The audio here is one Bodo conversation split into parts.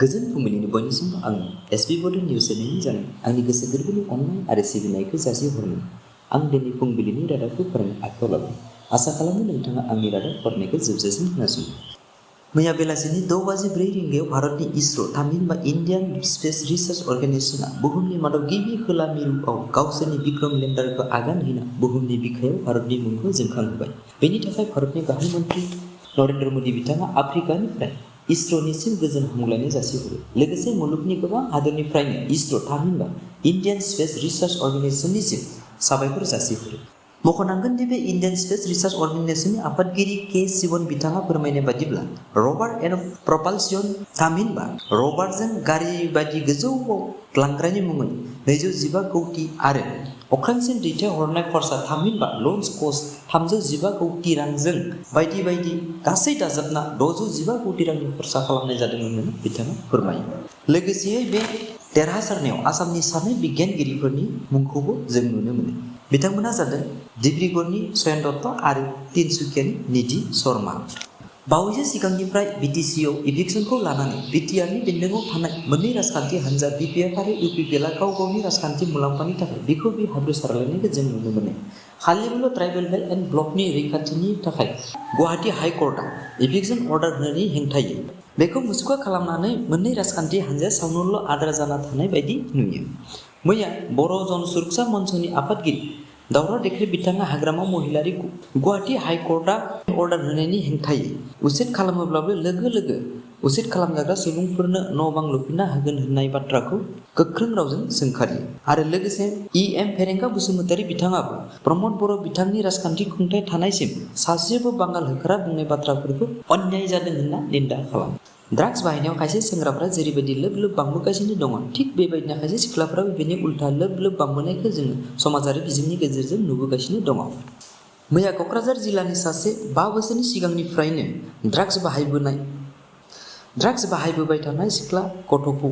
गोजोन फुंबिलिनि बयनिसिमबो आं एसबी बड' निउस चेनेलनि जानाय आंनि गोसो गोरबोनि अननाय आरो सिबिनायखौ जासिहरनो आं दिनै फुंबिलिनि रादाबखौ फरायनो आखायाव लाबाय। आसा खालामो नोंथाङा आंनि रादाब फरायनायखौ जोबजासिम खोनासङो। मैया बेलासिनि 6:04 रिंगायाव भारतनि इसरो थामहिनबा इन्डियान स्पेस रिसार्च अर्गेनाइजेशनआ बुहुमनि मादाव गिबि खोला मिरुआव गावसोरनि बिक्रम लेन्डारखौ आगान होना बुहुमनि बिखायाव भारतनि मुंखौ जोंखांहोबाय। बेनि थाखाय भारतनि गाहाय मन्त्रि नरेन्द्र मोदी बिथाङा आफ्रिकानिफ्राय इसरोनिसिम गोजोन हामग्लायनाय जासिहरो। लोगोसे मुलुगनि गोबां हादोरनिफ्रायनो इसरो थामहिनबा इन्डियान स्पेस रिसार्च अर्गेनाइजेशननिसिम साबायखर जासिहरो। मख'नांगोन दि बे इन्डियान स्पेस रिसार्च अर्गेनाइजेशननि आफादगिरि के शिवन बिथाङा फोरमायनाय बादिब्ला रभार एन्ड प्रपाल्सन थामहिनबा रभारजों गारि बायदि गोजौआव लांग्रानि मुङै 215 कौटि आरो अख्रांसिम दैथायहरनाय खरसा थामहिनबा लन्च कस्ट 315 कौटि रांजों बायदि बायदि गासै दाजाबना 615 कौटि रांनि खरसा खालामनाय जादोंमोन होननानै बिथाङा फोरमायो। लोगोसेयै बे देरहासारनायाव आसामनि सानै बिगियानगिरिफोरनि मुंखौबो जों नुनो मोनो। बिथांमोना जादों डिब्रुगड़नि सयन दत्त आरो तिनसुकियानि निधि शर्मा। बावैसो सिगांनिफ्राय बिटिसिआव इभिक्सनखौ लानानै बिटिआरनि बेन्दोङाव थानाय मोननै राजखान्थि हान्जा बिपिएफ आरो इउपिपिएलआ गाव गावनि राजखान्थि मुलाम्फानि थाखाय बिखौ बि हाब्रु सारलायनायखौ जों नुनो मोनो। खालिबोल' ट्राइबेल बेल्ट एन्ड ब्लकनि रैखाथिनि थाखाय गुवाहाटी हाइ कर्टआ इभिक्सन अर्डार होनायनि हेंथायै बेखौ मुसुखा खालामनानै मोननै राजखान्थि हान्जाया सावनोल' आद्रा जाना थानाय बायदि नुयो। मैया बर' जन सुरक्षा मन्चनि आफादगिरि दावराव देख्रे बिथाङा हाग्रामा महिलारिखौ गुवाहाटी हाइ कर्टआ अर्डार होनायनि हेंथायै उसेट खालामोब्लाबो लोगो लोगो उसेट खालामजाग्रा सुबुंफोरनो न' बां लुफिनना होगोन होननाय बाथ्राखौ गोख्रों रावजों सोंखारियो। आरो लोगोसे एम फेरेंगा बसुमतारी बिथाङाबो प्रमद बर' बिथांनि राजखान्थि खुंथाय थानायसिम सासेबो बांगाल होखारा बुंनाय बाथ्राफोरखौ अन्याय जादों होनना निन्दा खालामो। ड्राग्स बाहायनायाव खायसे सेंग्राफ्रा जेरैबायदि लोब लोब बांबोगासिनो दङ थिग बेबायदिनो खायसे सिख्लाफ्राबो बेनि उल्था लोब लोब बांबोनायखौ जोङो समाजारि बिजोंनि गेजेरजों नुबोगासिनो दङ। मैया क'क्राझार जिल्लानि सासे 5 बोसोरनि सिगांनिफ्रायनो ड्राग्स बाहायबोबाय थानाय सिख्ला गथ'खौ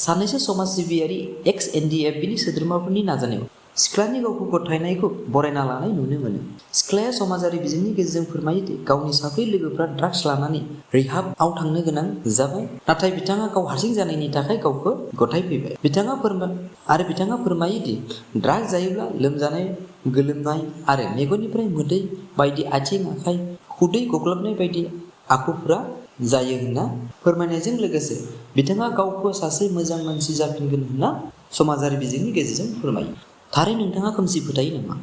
सानैसो समाज सिबियारि एक्स एनडिएफबिनि सोद्रोमाफोरनि नाजानायाव सिख्लानि गावखौ गथायनायखौ बरायना लानाय नुनो मोनो। सिख्लाया समाजारि बिजोंनि गेजेरजों फोरमायोदि गावनि साब्रै लोगोफ्रा ड्राग्स लानानै रिहाबआव थांनो गोनां जाबाय नाथाय बिथाङा गाव हारसिं जानायनि थाखाय गावखौ गथायफैबाय। बिथाङा फोरमायोदि ड्राग्स जायोब्ला लोमजानाय गोलोमनाय आरो मेगननिफ्राय मोदै बायदि आथिं आखाइ खुदै गग्लाबनाय बायदि आखुफोरा जायो होनना फोरमायनायजों लोगोसे बिथाङा गावखौ सासे मोजां मानसि जाफिनगोन होनना समाजारि बिजोंनि गेजेरजों फोरमायो। थारै नोंथाङा खोमसि फोथायो नामा?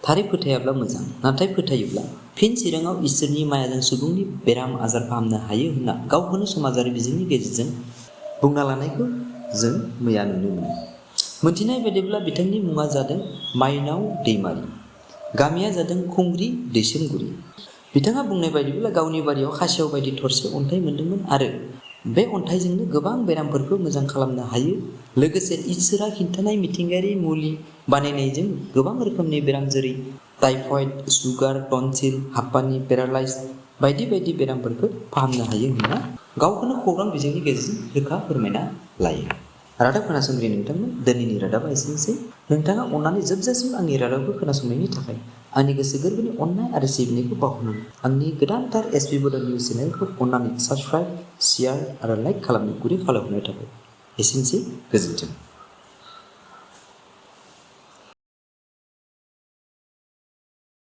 थारै फोथायाब्ला मोजां, नाथाय फोथायोब्ला फिन चिराङाव इसोरनि मायाजों सुबुंनि बेराम आजार फाहामनो हायो होनना गावखौनो समाजारि बिजोंनि गेजेरजों बुंना लानायखौ जों मैया नुनो मोनो। मोनथिनाय बायदिब्ला बिथांनि मुङा जादों माइनाव दैमारि। गामिया जादों खुंग्रि दैसोमगुरि। बिथाङा बुंनाय बायदिब्ला गावनि बारियाव खासेव बायदि थरसे अन्थाइ मोन्दोंमोन आरो बे अन्थाइजोंनो गोबां बेरामफोरखौ मोजां खालामनो हायो। लोगोसे इसोरा खिन्थानाय मिथिंगायारि मुलि बानायनायजों गोबां रोखोमनि बेराम जेरै टाइफयड, सुगार, टन्सिल, हापानि, पेरालाइज बायदि बायदि बेरामफोरखौ फाहामनो हायो होनना गावखौनो खौरां बिजोंनि गेजेरजों रोखा फोरमायना लायो। रादाब खोनासंगिरि नोंथांमोन, दिनैनि रादाबा एसेनोसै। नोंथाङा अननानै जोबजासिम आंनि रादाबखौ खोनासंनायनि थाखाय आंनि गोसो गोरबोनि अननाय आरो सिबिनायखौ बावहरनानै आंनि गोदानथार एसबी बड' निउस चेनेलखौ अननानै साबस्क्राइब, शेयार आरो लाइक खालामनो गुरै खावलायहरनाय थाबाय। एसेनोसै, गोजोन्थों।